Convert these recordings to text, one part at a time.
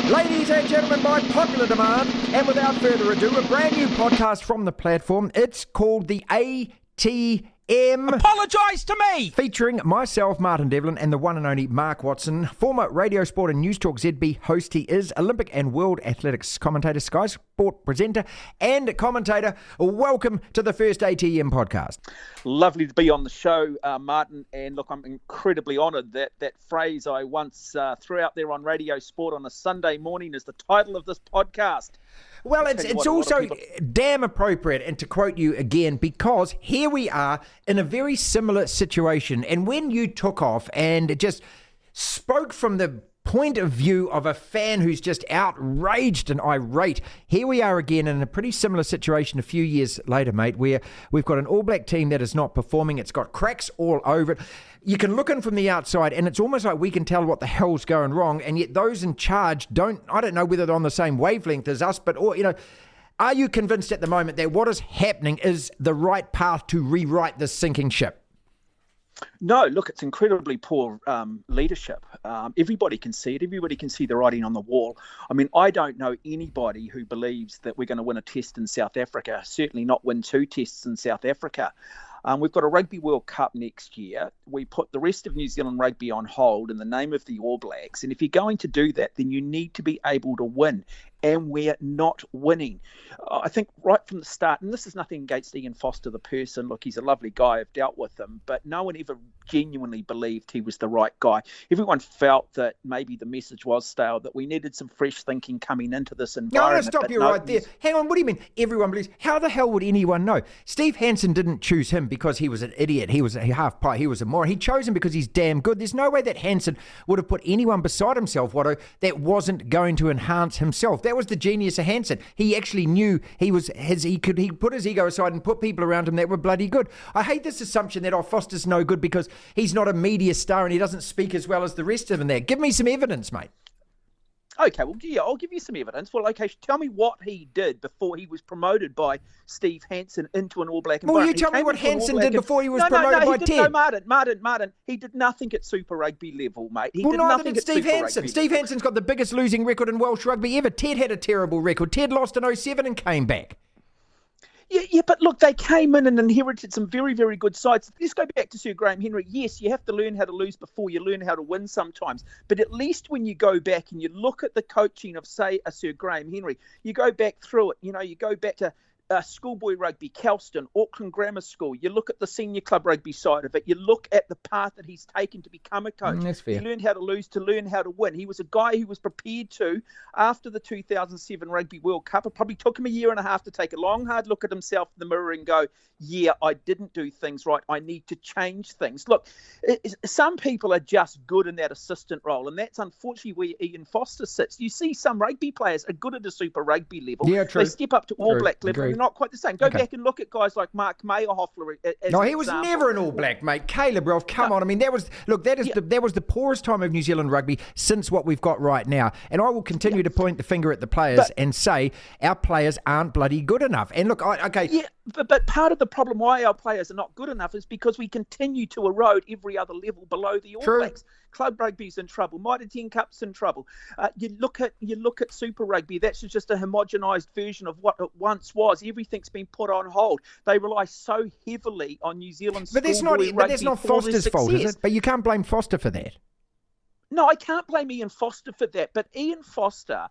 Ladies and gentlemen, by popular demand, and without further ado, a brand new podcast from the platform. It's called the ATM. Apologise to me! Featuring myself, Martin Devlin, and the one and only Mark Watson. Former Radio Sport and News Talk ZB host, he is Olympic and World Athletics commentator, Sky Sport presenter, and commentator. Welcome to the first ATM podcast. Lovely to be on the show, Martin. And look, I'm incredibly honoured that that phrase I once threw out there on Radio Sport on a Sunday morning is the title of this podcast. Well, it's also damn appropriate, and to quote you again, because here we are in a very similar situation. And when you took off and just spoke from the point of view of a fan who's just outraged and irate, here we are again in a pretty similar situation a few years later, mate, where we've got an All Black team that is not performing. It's got cracks all over it. You can look in from the outside and it's almost like we can tell what the hell's going wrong, and yet those in charge I don't know whether they're on the same wavelength as us, but, are you convinced at the moment that what is happening is the right path to rewrite this sinking ship? No, look, it's incredibly poor leadership. Everybody can see it. Everybody can see the writing on the wall. I mean, I don't know anybody who believes that we're going to win a test in South Africa, certainly not win 2 tests in South Africa. We've got a Rugby World Cup next year. We put the rest of New Zealand rugby on hold in the name of the All Blacks. And if you're going to do that, then you need to be able to win. And we're not winning. I think right from the start, and this is nothing against Ian Foster, the person. Look, he's a lovely guy. I've dealt with him. But no one ever genuinely believed he was the right guy. Everyone felt that maybe the message was stale, that we needed some fresh thinking coming into this environment. No, stop you right there. Hang on, what do you mean everyone believes? How the hell would anyone know? Steve Hansen didn't choose him because he was an idiot. He was a half pie. He was a moron. He chose him because he's damn good. There's no way that Hansen would have put anyone beside himself, Watto, that wasn't going to enhance himself. That was the genius of Hansen. He actually knew he could put his ego aside and put people around him that were bloody good. I hate this assumption that Foster's no good because he's not a media star and he doesn't speak as well as the rest of them there. Give me some evidence, mate. Okay, well, yeah, I'll give you some evidence. Well, okay, tell me what he did before he was promoted by Steve Hansen into an All Black environment. Well, you tell me what Hansen did before he was promoted by Ted. No, Martin, he did nothing at Super Rugby level, mate. He did nothing at Steve Hansen. Steve Hansen's got the biggest losing record in Welsh rugby ever. Ted had a terrible record. Ted lost in 07 and came back. Yeah, but look, they came in and inherited some very, very good sides. Let's go back to Sir Graham Henry. Yes, you have to learn how to lose before you learn how to win sometimes. But at least when you go back and you look at the coaching of, say, a Sir Graham Henry, you go back through it. You go back to schoolboy rugby, Kelston, Auckland Grammar School. You look at the senior club rugby side of it. You look at the path that he's taken to become a coach. That's fair. He learned how to lose to learn how to win. He was a guy who was prepared to, after the 2007 Rugby World Cup, it probably took him a year and a half to take a long, hard look at himself in the mirror and go, yeah, I didn't do things right. I need to change things. Look, some people are just good in that assistant role, and that's unfortunately where Ian Foster sits. You see some rugby players are good at a Super Rugby level. Yeah, true. They step up to All Black level. Agreed. They're not quite the same. Go back and look at guys like Mark Meyerhoffler. No, he was never an All Black, mate. Caleb, Ralph, come on. I mean, that was the poorest time of New Zealand rugby since what we've got right now. And I will continue to point the finger at the players and say our players aren't bloody good enough. And look, but part of the problem why our players are not good enough is because we continue to erode every other level below the All Blacks. Club rugby's in trouble. Mitre 10 Cup's in trouble. You look at Super Rugby. That's just a homogenised version of what it once was. Everything's been put on hold. They rely so heavily on New Zealand's But that's not Foster's fault, is it? But you can't blame Foster for that. No, I can't blame Ian Foster for that. But Ian Foster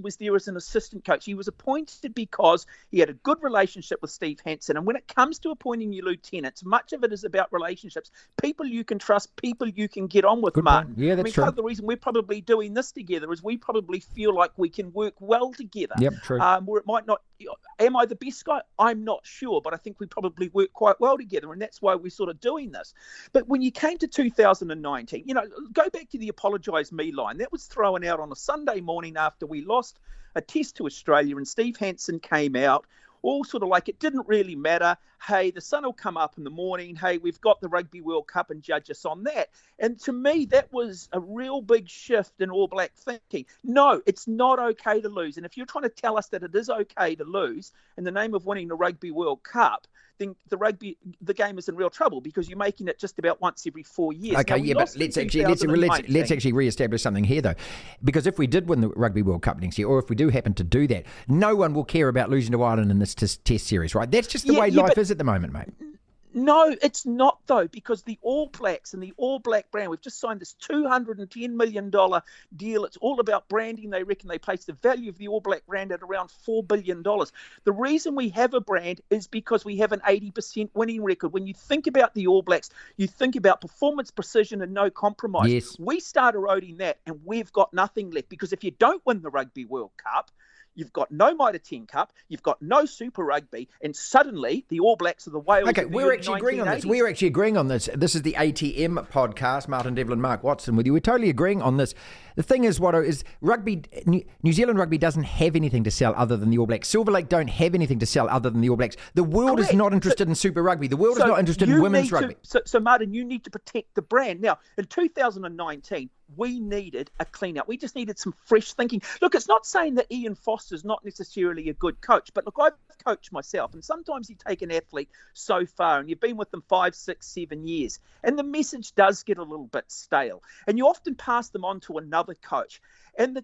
was there as an assistant coach. He was appointed because he had a good relationship with Steve Hansen. And when it comes to appointing your lieutenants, much of it is about relationships. People you can trust, people you can get on with, Martin. Yeah, that's true. Part of the reason we're probably doing this together is we probably feel like we can work well together. Yep, true. Where it might not. Am I the best guy? I'm not sure, but I think we probably work quite well together, and that's why we're sort of doing this. But when you came to 2019, go back to the Apologise me line. That was thrown out on a Sunday morning after we lost a test to Australia, and Steve Hansen came out all sort of like it didn't really matter. Hey, the sun will come up in the morning. Hey, we've got the Rugby World Cup and judge us on that. And to me, that was a real big shift in All Black thinking. No, it's not okay to lose. And if you're trying to tell us that it is okay to lose in the name of winning the Rugby World Cup, then the game is in real trouble because you're making it just about once every 4 years. Okay, now, but let's actually re-establish something here, though, because if we did win the Rugby World Cup next year, or if we do happen to do that, no one will care about losing to Ireland in this test series, right? That's just the way life is at the moment, mate. No, it's not, though, because the All Blacks and the All Black brand, we've just signed this $210 million deal. It's all about branding. They reckon they place the value of the All Black brand at around $4 billion. The reason we have a brand is because we have an 80% winning record. When you think about the All Blacks, you think about performance, precision, and no compromise. Yes. We start eroding that, and we've got nothing left, because if you don't win the Rugby World Cup, you've got no Mitre 10 Cup, you've got no Super Rugby, and suddenly the All Blacks are the Wales. Okay, we're actually agreeing on this. We're actually agreeing on this. This is the ATM podcast, Martin Devlin, Mark Watson with you. We're totally agreeing on this. The thing is, Watto, is rugby, New Zealand rugby doesn't have anything to sell other than the All Blacks. Silver Lake don't have anything to sell other than the All Blacks. The world is not interested in Super Rugby. The world is not interested in women's rugby. So, Martin, you need to protect the brand. Now, in 2019, we needed a clean-up. We just needed some fresh thinking. Look, it's not saying that Ian Foster's not necessarily a good coach, but look, I've coached myself, and sometimes you take an athlete so far, and you've been with them 5, 6, 7 years, and the message does get a little bit stale, and you often pass them on to another coach. And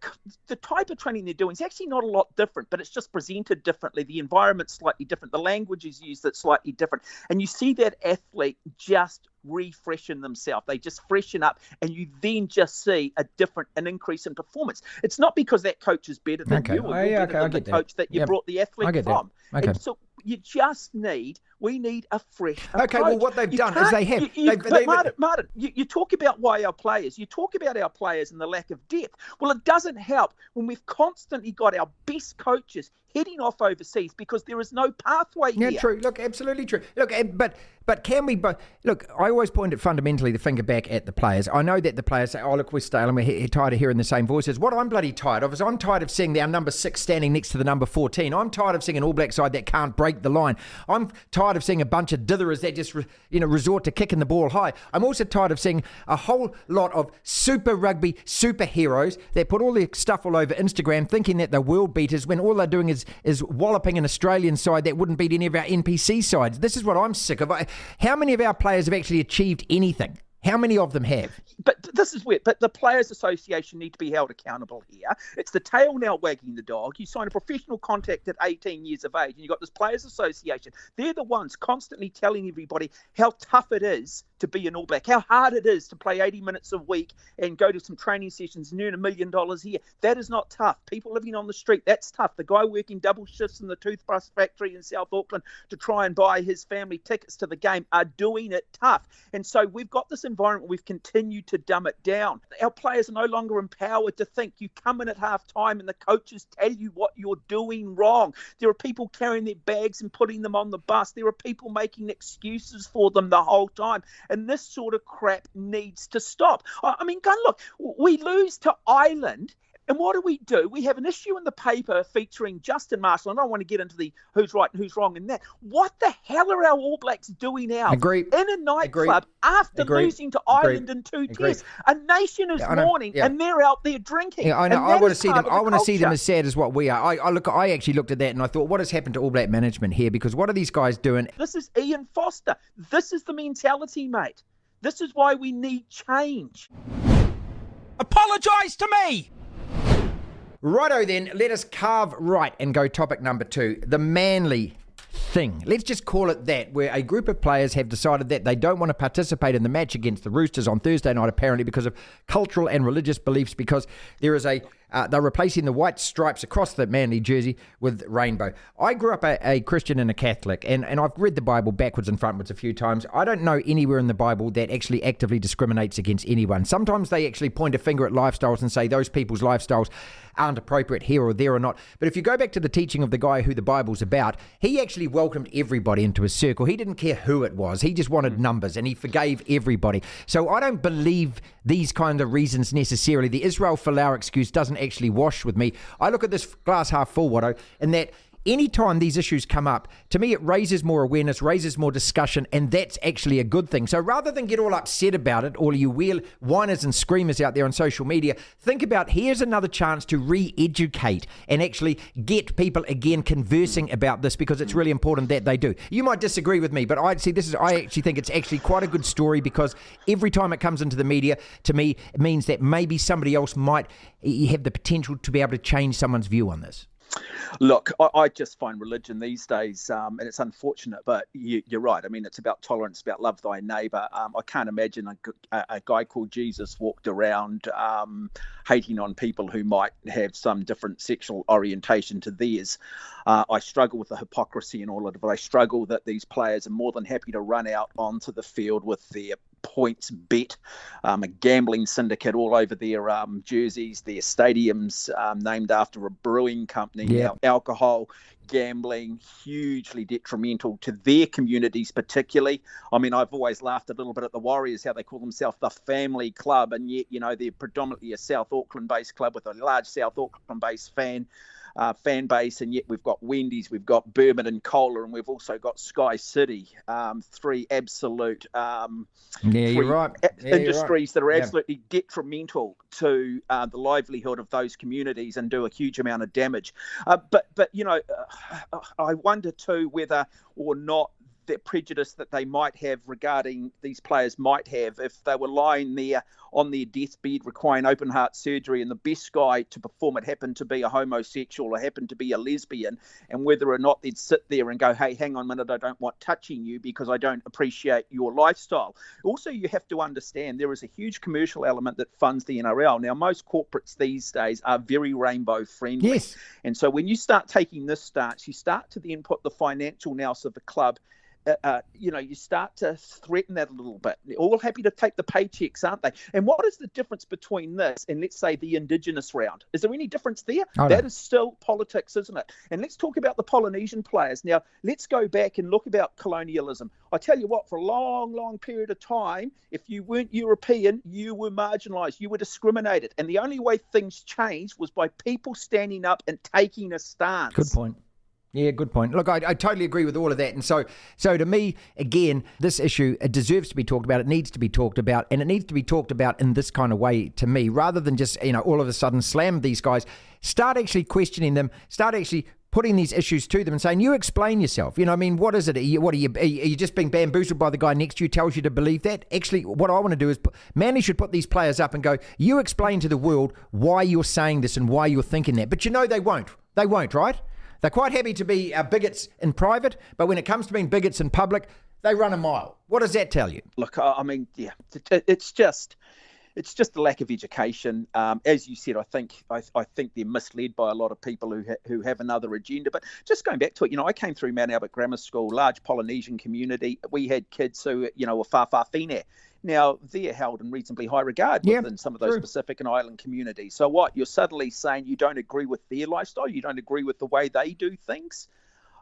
the type of training they're doing is actually not a lot different, but it's just presented differently. The environment's slightly different. The language is used that's slightly different. And you see that athlete just refreshen themselves. They just freshen up, and you then just see an increase in performance. It's not because that coach is better than you, or you're better than the coach that you brought the athlete from. Okay. And so you just we need a fresh approach. Okay, well, what they've done is they have. Martin, you talk about you talk about our players and the lack of depth. Well, it doesn't help when we've constantly got our best coaches heading off overseas because there is no pathway here. Yeah, true. Look, absolutely true. Look, but can we? But look, I always point it fundamentally the finger back at the players. I know that the players say, "Oh, look, we're stale and we're tired of hearing the same voices." What I'm bloody tired of is I'm tired of seeing our number 6 standing next to the number 14. I'm tired of seeing an All Black side that can't break the line. I'm tired of seeing a bunch of ditherers that just resort to kicking the ball high. I'm also tired of seeing a whole lot of Super Rugby superheroes that put all their stuff all over Instagram, thinking that they're world beaters when all they're doing is walloping an Australian side that wouldn't beat any of our NPC sides. This is what I'm sick of. How many of our players have actually achieved anything? How many of them have? But this is weird. But the Players Association need to be held accountable here. It's the tail now wagging the dog. You sign a professional contract at 18 years of age, and you've got this Players Association. They're the ones constantly telling everybody how tough it is to be an All Black, how hard it is to play 80 minutes a week and go to some training sessions and earn $1 million a year. That is not tough. People living on the street, that's tough. The guy working double shifts in the toothbrush factory in South Auckland to try and buy his family tickets to the game are doing it tough. And so we've got this environment, we've continued to dumb it down. Our players are no longer empowered to think. You come in at half time and the coaches tell you what you're doing wrong. There are people carrying their bags and putting them on the bus. There are people making excuses for them the whole time. And this sort of crap needs to stop. I mean, go and look, we lose to Ireland. And what do? We have an issue in the paper featuring Justin Marshall. And I don't want to get into the who's right and who's wrong in that. What the hell are our All Blacks doing out in a nightclub after losing to Ireland in 2 tests? A nation is mourning, and they're out there drinking. Yeah, I know. I want to see them. I want to see them as sad as what we are. I actually looked at that and I thought, what has happened to All Black management here? Because what are these guys doing? This is Ian Foster. This is the mentality, mate. This is why we need change. Apologise to me! Righto then, let us carve right and go topic number 2, the Manly thing. Let's just call it that, where a group of players have decided that they don't want to participate in the match against the Roosters on Thursday night, apparently because of cultural and religious beliefs, because there is they're replacing the white stripes across the Manly jersey with rainbow. I grew up a Christian and a Catholic, and I've read the Bible backwards and frontwards a few times. I don't know anywhere in the Bible that actually actively discriminates against anyone. Sometimes they actually point a finger at lifestyles and say those people's lifestyles aren't appropriate here or there or not. But if you go back to the teaching of the guy who the Bible's about, he actually welcomed everybody into his circle. He didn't care who it was. He just wanted numbers, and he forgave everybody. So I don't believe these kind of reasons necessarily. The Israel Folau excuse doesn't actually wash with me. I look at this glass half full, Watto, and that anytime these issues come up, to me it raises more awareness, raises more discussion, and that's actually a good thing. So rather than get all upset about it, all you whiners and screamers out there on social media, think about, here's another chance to re-educate and actually get people again conversing about this, because it's really important that they do. You might disagree with me, but I actually think it's actually quite a good story, because every time it comes into the media, to me, it means that maybe somebody else might have the potential to be able to change someone's view on this. Look, I just find religion these days, and it's unfortunate, but you're right. I mean, it's about tolerance, about love thy neighbour. I can't imagine a guy called Jesus walked around hating on people who might have some different sexual orientation to theirs. I struggle with the hypocrisy in all of it, but I struggle that these players are more than happy to run out onto the field with their points bet, a gambling syndicate all over their jerseys, their stadiums named after a brewing company. Yeah. Now, alcohol, gambling, hugely detrimental to their communities particularly. I mean, I've always laughed a little bit at the Warriors, how they call themselves the family club, and yet, they're predominantly a South Auckland-based club with a large South Auckland-based fan base, and yet we've got Wendy's, we've got Bourbon and Cola, and we've also got Sky City, three absolute You're right. industries that are absolutely detrimental to the livelihood of those communities and do a huge amount of damage. But I wonder too whether or not that prejudice that they might have regarding these players might have if they were lying there on their deathbed requiring open heart surgery, and the best guy to perform it happened to be a homosexual or happened to be a lesbian, and whether or not they'd sit there and go, hey, hang on a minute, I don't want touching you because I don't appreciate your lifestyle. Also, you have to understand there is a huge commercial element that funds the NRL. Now, most corporates these days are very rainbow friendly. Yes. And so when you start taking this stance, you start to then put the financial nous of the club, you start to threaten that a little bit. They're all happy to take the paychecks, aren't they? And what is the difference between this and, let's say, the Indigenous round? Is there any difference there? That is still politics, isn't it? And let's talk about the Polynesian players. Now, let's go back and look about colonialism. I tell you what, for a long, long period of time, if you weren't European, you were marginalised, you were discriminated. And the only way things changed was by people standing up and taking a stance. Good point. Yeah, good point. Look, I totally agree with all of that. And so to me, again, this issue, it deserves to be talked about. It needs to be talked about, and it needs to be talked about in this kind of way, to me, rather than just, all of a sudden slam these guys. Start actually questioning them, start actually putting these issues to them and saying, you explain yourself. What is it? Are you just being bamboozled by the guy next to you tells you to believe that? Actually, what I want to do is, Manly should put these players up and go, you explain to the world why you're saying this and why you're thinking that. But they won't. They won't, right? They're quite happy to be bigots in private, but when it comes to being bigots in public, they run a mile. What does that tell you? Look, I mean, yeah, it's just the lack of education. As you said, I think they're misled by a lot of people who have another agenda. But just going back to it, I came through Mount Albert Grammar School, large Polynesian community. We had kids who, were whawhawhine. Now, they're held in reasonably high regard within some of those Pacific and island communities. So what? You're suddenly saying you don't agree with their lifestyle? You don't agree with the way they do things?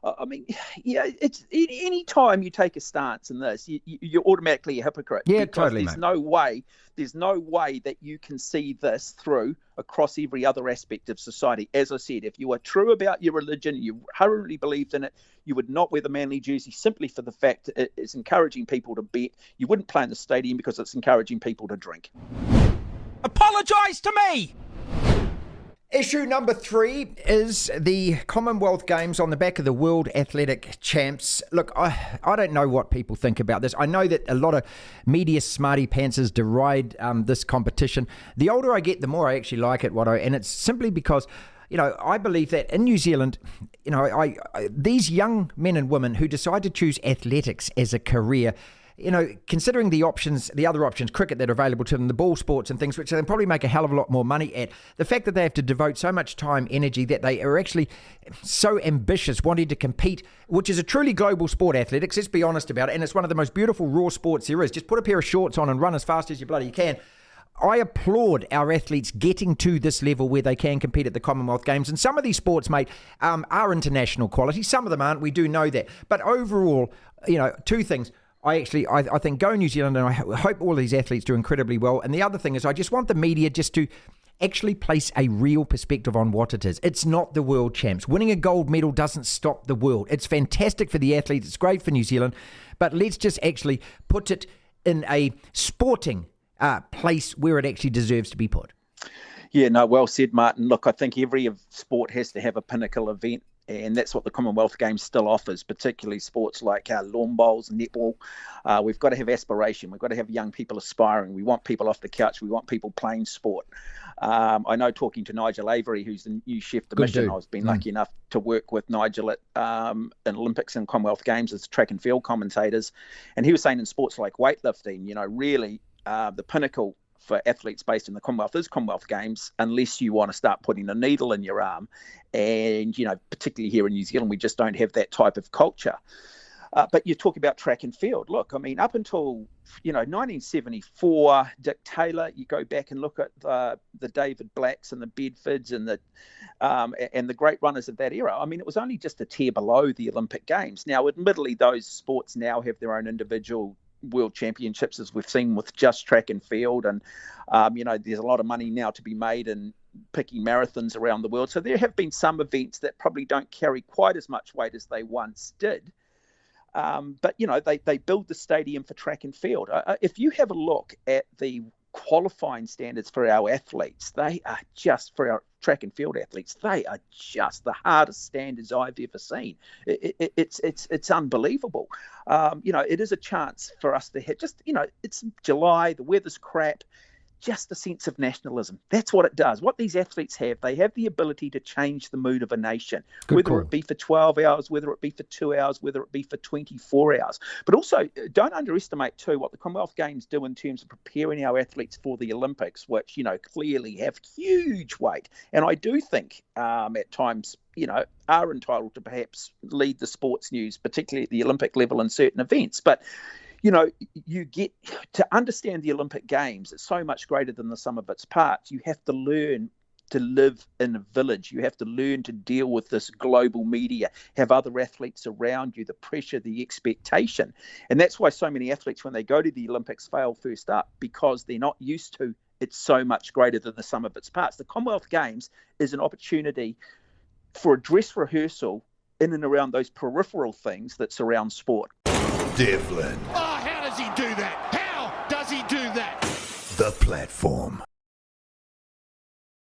I mean, it's any time you take a stance in this, you're automatically a hypocrite. Yeah, because totally, there's no way that you can see this through across every other aspect of society. As I said, if you are true about your religion, you thoroughly believed in it, you would not wear the Manly jersey simply for the fact that it's encouraging people to bet. You wouldn't play in the stadium because it's encouraging people to drink. Apologise to me! Issue number 3 is the Commonwealth Games on the back of the World Athletic Champs. Look, I don't know what people think about this. I know that a lot of media smarty pantsers deride this competition. The older I get, the more I actually like it, Watto, and it's simply because I believe that in New Zealand, these young men and women who decide to choose athletics as a career, considering the other options, cricket that are available to them, the ball sports and things, which they can probably make a hell of a lot more money at, the fact that they have to devote so much time, energy, that they are actually so ambitious, wanting to compete, which is a truly global sport, athletics, let's be honest about it, and it's one of the most beautiful raw sports there is. Just put a pair of shorts on and run as fast as you bloody can. I applaud our athletes getting to this level where they can compete at the Commonwealth Games. And some of these sports, mate, are international quality. Some of them aren't. We do know that. But overall, two things. I think go New Zealand, and I hope all these athletes do incredibly well. And the other thing is I just want the media just to actually place a real perspective on what it is. It's not the world champs. Winning a gold medal doesn't stop the world. It's fantastic for the athletes. It's great for New Zealand. But let's just actually put it in a sporting place where it actually deserves to be put. Yeah, no, well said, Martin. Look, I think every sport has to have a pinnacle event, and that's what the Commonwealth Games still offers, particularly sports like lawn bowls, netball. We've got to have aspiration. We've got to have young people aspiring. We want people off the couch. We want people playing sport. I know, talking to Nigel Avery, who's the new chef de mission, I've been lucky enough to work with Nigel at in Olympics and Commonwealth Games as track and field commentators. And he was saying in sports like weightlifting, really the pinnacle for athletes based in the Commonwealth is Commonwealth Games, unless you want to start putting a needle in your arm. And, particularly here in New Zealand, we just don't have that type of culture. But you talk about track and field. Look, I mean, up until, 1974, Dick Taylor, you go back and look at the David Blacks and the Bedfords and the great runners of that era. I mean, it was only just a tier below the Olympic Games. Now, admittedly, those sports now have their own individual world championships, as we've seen with just track and field, and there's a lot of money now to be made in picking marathons around the world. So there have been some events that probably don't carry quite as much weight as they once did, but they build the stadium for track and field. If you have a look at the qualifying standards for our athletes, they are just, for our track and field athletes, they are just the hardest standards I've ever seen. It's unbelievable. It is a chance for us to have it's July, the weather's crap, just a sense of nationalism. That's what it does. What these athletes have, they have the ability to change the mood of a nation, whether it be for 12 hours, whether it be for 2 hours, whether it be for 24 hours. But also, don't underestimate, too, what the Commonwealth Games do in terms of preparing our athletes for the Olympics, which, clearly have huge weight. And I do think at times, are entitled to perhaps lead the sports news, particularly at the Olympic level in certain events. But you get to understand the Olympic Games. It's so much greater than the sum of its parts. You have to learn to live in a village. You have to learn to deal with this global media, have other athletes around you, the pressure, the expectation. And that's why so many athletes, when they go to the Olympics, fail first up, because they're not used to it's so much greater than the sum of its parts. The Commonwealth Games is an opportunity for a dress rehearsal in and around those peripheral things that surround sport. Devlin. Oh, how does he do that? How does he do that? The Platform.